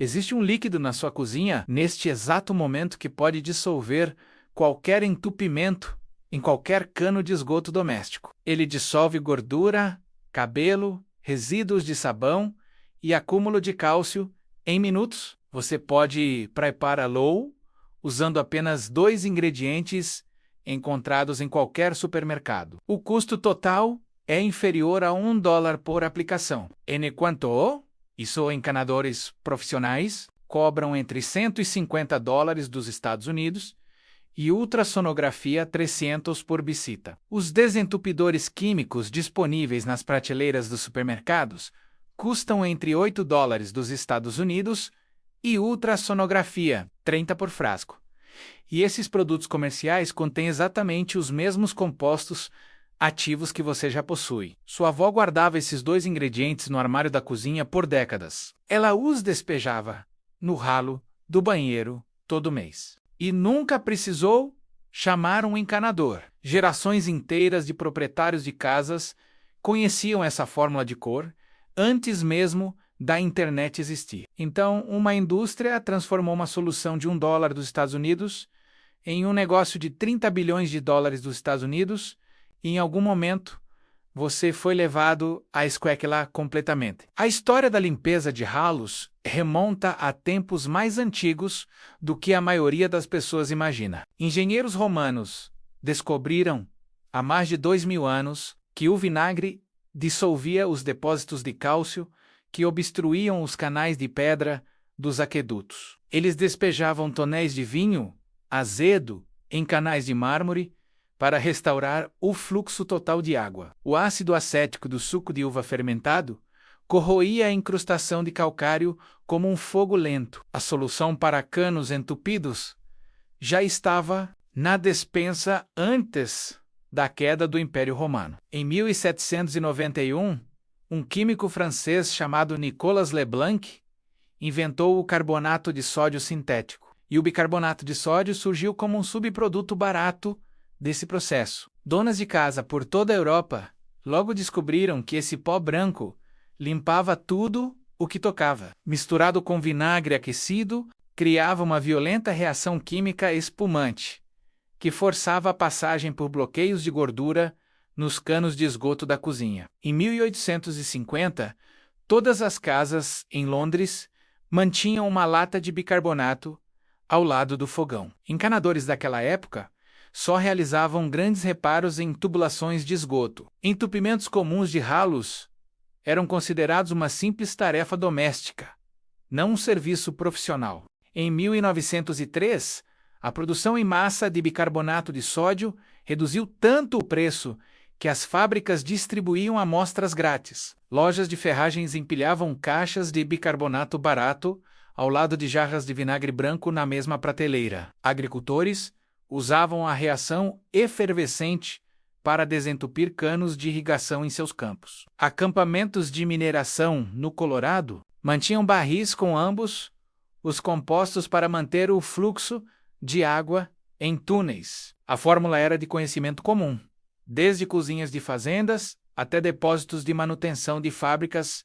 Existe um líquido na sua cozinha neste exato momento que pode dissolver qualquer entupimento em qualquer cano de esgoto doméstico. Ele dissolve gordura, cabelo, resíduos de sabão e acúmulo de cálcio em minutos. Você pode prepará-lo usando apenas 2 ingredientes encontrados em qualquer supermercado. O custo total é inferior a $1 por aplicação. Enquanto isso, encanadores profissionais cobram entre $150 dos Estados Unidos e ultrassonografia 300 por visita. Os desentupidores químicos disponíveis nas prateleiras dos supermercados custam entre $8 dos Estados Unidos e ultrassonografia 30 por frasco. E esses produtos comerciais contêm exatamente os mesmos compostos ativos que você já possui. Sua avó guardava esses 2 ingredientes no armário da cozinha por décadas. Ela os despejava no ralo do banheiro todo mês. E nunca precisou chamar um encanador. Gerações inteiras de proprietários de casas conheciam essa fórmula de cor antes mesmo da internet existir. Então, uma indústria transformou uma solução de $1 dos Estados Unidos em um negócio de $30 bilhões dos Estados Unidos, e em algum momento você foi levado a esquequelar completamente. A história da limpeza de ralos remonta a tempos mais antigos do que a maioria das pessoas imagina. Engenheiros romanos descobriram, há mais de 2000 anos, que o vinagre dissolvia os depósitos de cálcio que obstruíam os canais de pedra dos aquedutos. Eles despejavam tonéis de vinho azedo em canais de mármore para restaurar o fluxo total de água. O ácido acético do suco de uva fermentado corroía a incrustação de calcário como um fogo lento. A solução para canos entupidos já estava na despensa antes da queda do Império Romano. Em 1791, um químico francês chamado Nicolas Leblanc inventou o carbonato de sódio sintético. E o bicarbonato de sódio surgiu como um subproduto barato desse processo. Donas de casa por toda a Europa logo descobriram que esse pó branco limpava tudo o que tocava. Misturado com vinagre aquecido, criava uma violenta reação química espumante, que forçava a passagem por bloqueios de gordura nos canos de esgoto da cozinha. Em 1850, todas as casas em Londres mantinham uma lata de bicarbonato ao lado do fogão. Encanadores daquela época só realizavam grandes reparos em tubulações de esgoto. Entupimentos comuns de ralos eram considerados uma simples tarefa doméstica, não um serviço profissional. Em 1903, a produção em massa de bicarbonato de sódio reduziu tanto o preço que as fábricas distribuíam amostras grátis. Lojas de ferragens empilhavam caixas de bicarbonato barato ao lado de jarras de vinagre branco na mesma prateleira. Agricultores usavam a reação efervescente para desentupir canos de irrigação em seus campos. Acampamentos de mineração no Colorado mantinham barris com ambos os compostos para manter o fluxo de água em túneis. A fórmula era de conhecimento comum, desde cozinhas de fazendas até depósitos de manutenção de fábricas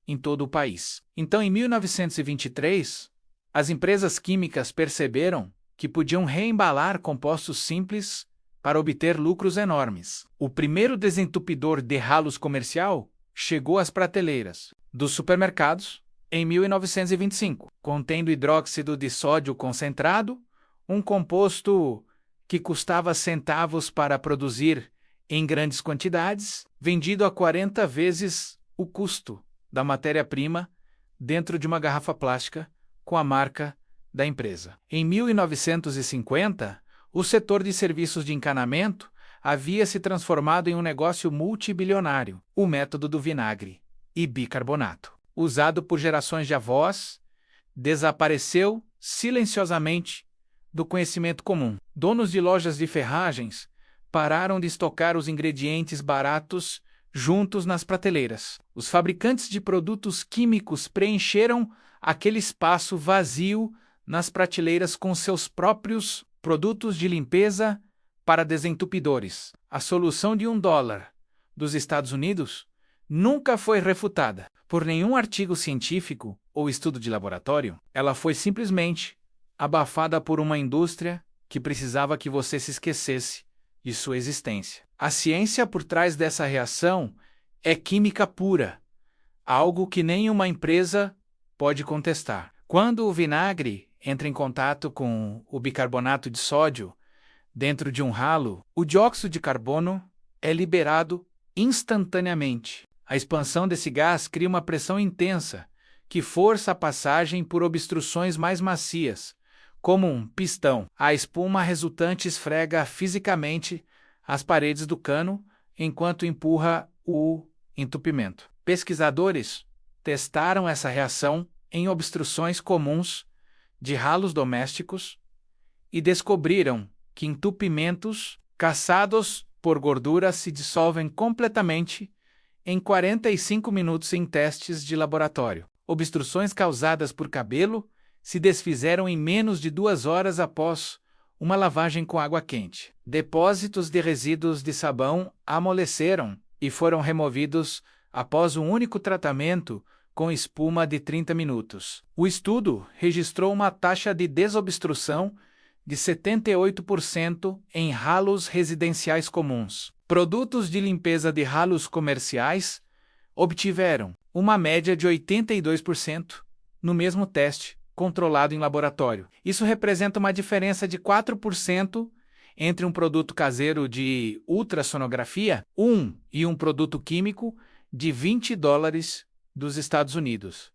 em todo o país. Então, em 1923, as empresas químicas perceberam que podiam reembalar compostos simples para obter lucros enormes. O primeiro desentupidor de ralos comercial chegou às prateleiras dos supermercados em 1925, contendo hidróxido de sódio concentrado, um composto que custava centavos para produzir em grandes quantidades, vendido a 40 vezes o custo da matéria-prima dentro de uma garrafa plástica com a marca da empresa. Em 1950, o setor de serviços de encanamento havia se transformado em um negócio multibilionário. O método do vinagre e bicarbonato, usado por gerações de avós, desapareceu silenciosamente do conhecimento comum. Donos de lojas de ferragens pararam de estocar os ingredientes baratos juntos nas prateleiras. Os fabricantes de produtos químicos preencheram aquele espaço vazio nas prateleiras com seus próprios produtos de limpeza para desentupidores. A solução de $1 dos Estados Unidos nunca foi refutada. por nenhum artigo científico ou estudo de laboratório. Ela foi simplesmente abafada por uma indústria que precisava que você se esquecesse de sua existência. A ciência por trás dessa reação é química pura, algo que nenhuma empresa pode contestar. Quando o vinagre entra em contato com o bicarbonato de sódio dentro de um ralo, o dióxido de carbono é liberado instantaneamente. A expansão desse gás cria uma pressão intensa que força a passagem por obstruções mais macias, como um pistão. A espuma resultante esfrega fisicamente as paredes do cano enquanto empurra o entupimento. Pesquisadores testaram essa reação em obstruções comuns de ralos domésticos e descobriram que entupimentos causados por gordura se dissolvem completamente em 45 minutos em testes de laboratório. Obstruções causadas por cabelo se desfizeram em menos de 2 horas após uma lavagem com água quente. Depósitos de resíduos de sabão amoleceram e foram removidos após um único tratamento com espuma de 30 minutos. O estudo registrou uma taxa de desobstrução de 78% em ralos residenciais comuns. Produtos de limpeza de ralos comerciais obtiveram uma média de 82% no mesmo teste controlado em laboratório. Isso representa uma diferença de 4% entre um produto caseiro de ultrassonografia e um produto químico de $20 dos Estados Unidos,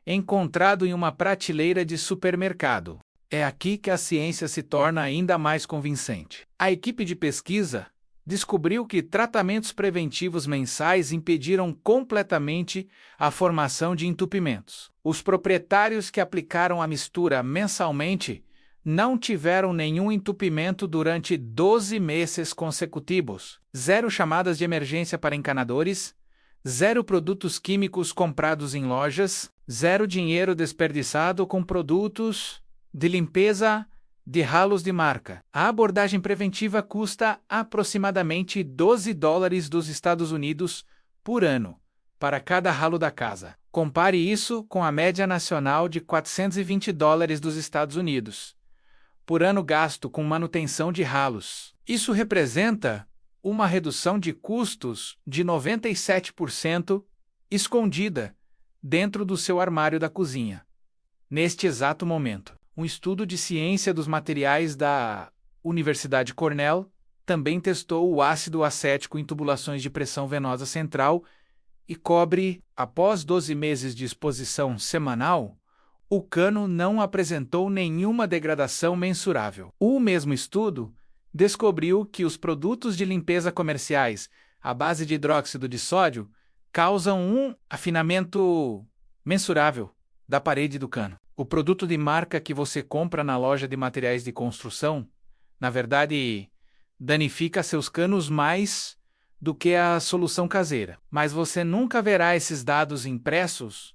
encontrado em uma prateleira de supermercado. É aqui que a ciência se torna ainda mais convincente. A equipe de pesquisa descobriu que tratamentos preventivos mensais impediram completamente a formação de entupimentos. Os proprietários que aplicaram a mistura mensalmente não tiveram nenhum entupimento durante 12 meses consecutivos. 0 chamadas de emergência para encanadores, 0 produtos químicos comprados em lojas, 0 dinheiro desperdiçado com produtos de limpeza de ralos de marca. A abordagem preventiva custa aproximadamente $12 dos Estados Unidos por ano para cada ralo da casa. Compare isso com a média nacional de $420 dos Estados Unidos por ano gasto com manutenção de ralos. Isso representa uma redução de custos de 97% escondida dentro do seu armário da cozinha. Neste exato momento, um estudo de ciência dos materiais da Universidade Cornell também testou o ácido acético em tubulações de pressão venosa central e cobre. Após 12 meses de exposição semanal, o cano não apresentou nenhuma degradação mensurável. O mesmo estudo descobriu que os produtos de limpeza comerciais à base de hidróxido de sódio causam um afinamento mensurável da parede do cano. O produto de marca que você compra na loja de materiais de construção, na verdade, danifica seus canos mais do que a solução caseira. Mas você nunca verá esses dados impressos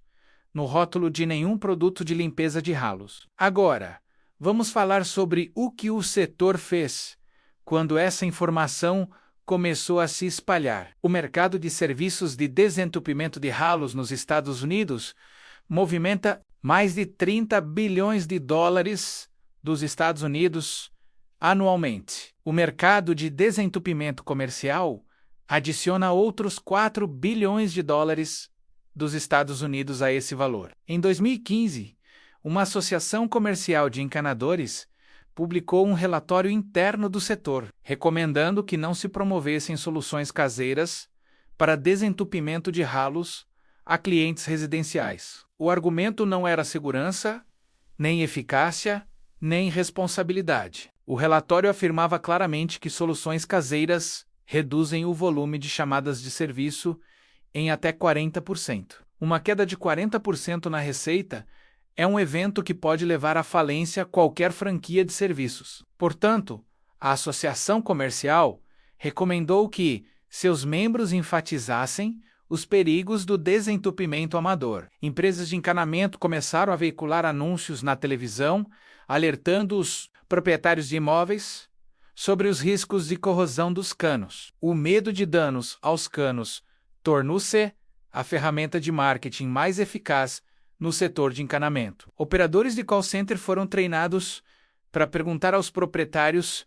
no rótulo de nenhum produto de limpeza de ralos. Agora, vamos falar sobre o que o setor fez quando essa informação começou a se espalhar. O mercado de serviços de desentupimento de ralos nos Estados Unidos movimenta mais de $30 bilhões dos Estados Unidos anualmente. O mercado de desentupimento comercial adiciona outros $4 bilhões dos Estados Unidos a esse valor. Em 2015, uma associação comercial de encanadores publicou um relatório interno do setor, recomendando que não se promovessem soluções caseiras para desentupimento de ralos a clientes residenciais. O argumento não era segurança, nem eficácia, nem responsabilidade. O relatório afirmava claramente que soluções caseiras reduzem o volume de chamadas de serviço em até 40%. Uma queda de 40% na receita é um evento que pode levar à falência qualquer franquia de serviços. Portanto, a associação comercial recomendou que seus membros enfatizassem os perigos do desentupimento amador. Empresas de encanamento começaram a veicular anúncios na televisão, alertando os proprietários de imóveis sobre os riscos de corrosão dos canos. O medo de danos aos canos tornou-se a ferramenta de marketing mais eficaz no setor de encanamento. Operadores de call center foram treinados para perguntar aos proprietários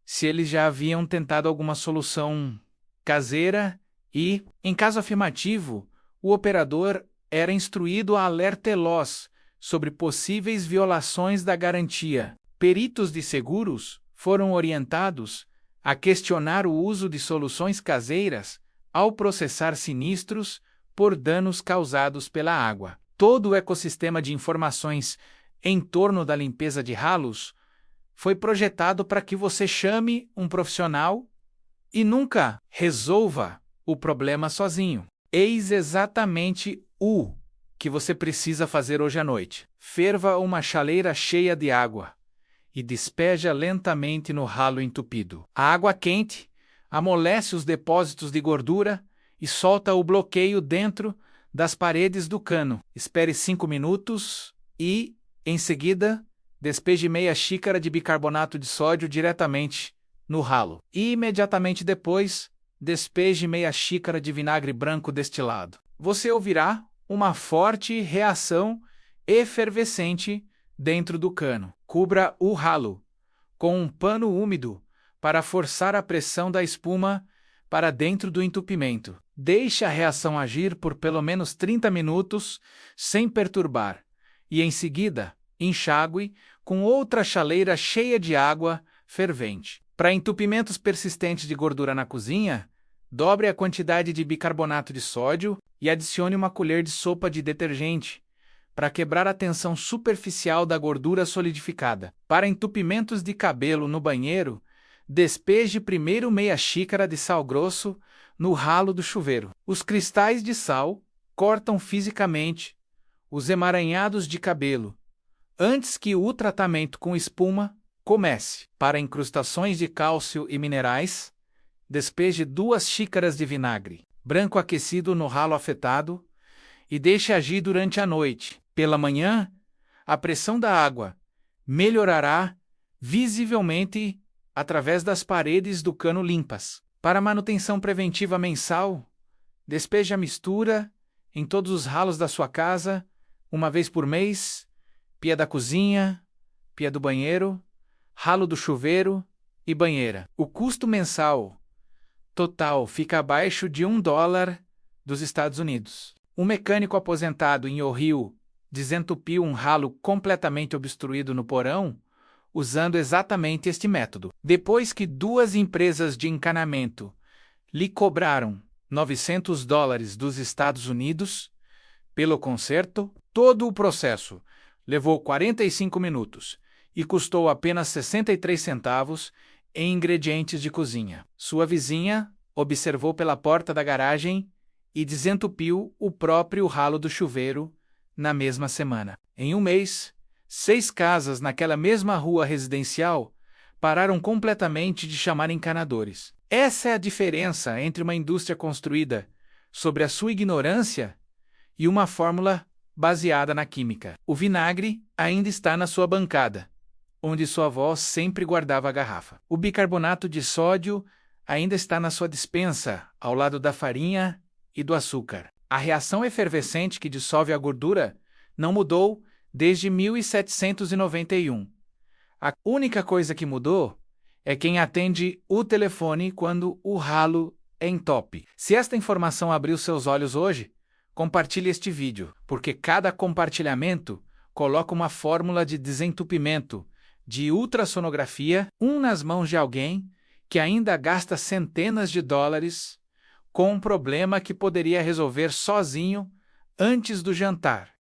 se eles já haviam tentado alguma solução caseira e, em caso afirmativo, o operador era instruído a alertá-los sobre possíveis violações da garantia. Peritos de seguros foram orientados a questionar o uso de soluções caseiras ao processar sinistros por danos causados pela água. Todo o ecossistema de informações em torno da limpeza de ralos foi projetado para que você chame um profissional e nunca resolva o problema sozinho. Eis exatamente o que você precisa fazer hoje à noite. Ferva uma chaleira cheia de água e despeja lentamente no ralo entupido. A água quente amolece os depósitos de gordura e solta o bloqueio dentro das paredes do cano. Espere 5 minutos e, em seguida, despeje meia xícara de bicarbonato de sódio diretamente no ralo. E, imediatamente depois, despeje meia xícara de vinagre branco destilado. Você ouvirá uma forte reação efervescente dentro do cano. Cubra o ralo com um pano úmido para forçar a pressão da espuma para dentro do entupimento. Deixe a reação agir por pelo menos 30 minutos sem perturbar e, em seguida, enxague com outra chaleira cheia de água fervente. Para entupimentos persistentes de gordura na cozinha, dobre a quantidade de bicarbonato de sódio e adicione uma colher de sopa de detergente para quebrar a tensão superficial da gordura solidificada. Para entupimentos de cabelo no banheiro, despeje primeiro meia xícara de sal grosso no ralo do chuveiro. Os cristais de sal cortam fisicamente os emaranhados de cabelo antes que o tratamento com espuma comece. Para incrustações de cálcio e minerais, despeje 2 xícaras de vinagre branco aquecido no ralo afetado e deixe agir durante a noite. Pela manhã, a pressão da água melhorará visivelmente através das paredes do cano limpas. Para manutenção preventiva mensal, despeje a mistura em todos os ralos da sua casa, uma vez por mês, pia da cozinha, pia do banheiro, ralo do chuveiro e banheira. O custo mensal total fica abaixo de $1 dos Estados Unidos. Um mecânico aposentado em Ohio desentupiu um ralo completamente obstruído no porão usando exatamente este método. Depois que 2 empresas de encanamento lhe cobraram $900 dos Estados Unidos pelo conserto, todo o processo levou 45 minutos e custou apenas 63 centavos em ingredientes de cozinha. Sua vizinha observou pela porta da garagem e desentupiu o próprio ralo do chuveiro na mesma semana. Em um mês, 6 casas naquela mesma rua residencial pararam completamente de chamar encanadores. Essa é a diferença entre uma indústria construída sobre a sua ignorância e uma fórmula baseada na química. O vinagre ainda está na sua bancada, onde sua avó sempre guardava a garrafa. O bicarbonato de sódio ainda está na sua despensa, ao lado da farinha e do açúcar. A reação efervescente que dissolve a gordura não mudou desde 1791. A única coisa que mudou é quem atende o telefone quando o ralo entope. Se esta informação abriu seus olhos hoje, compartilhe este vídeo, porque cada compartilhamento coloca uma fórmula de desentupimento de ultrassonografia nas mãos de alguém que ainda gasta centenas de dólares com um problema que poderia resolver sozinho antes do jantar.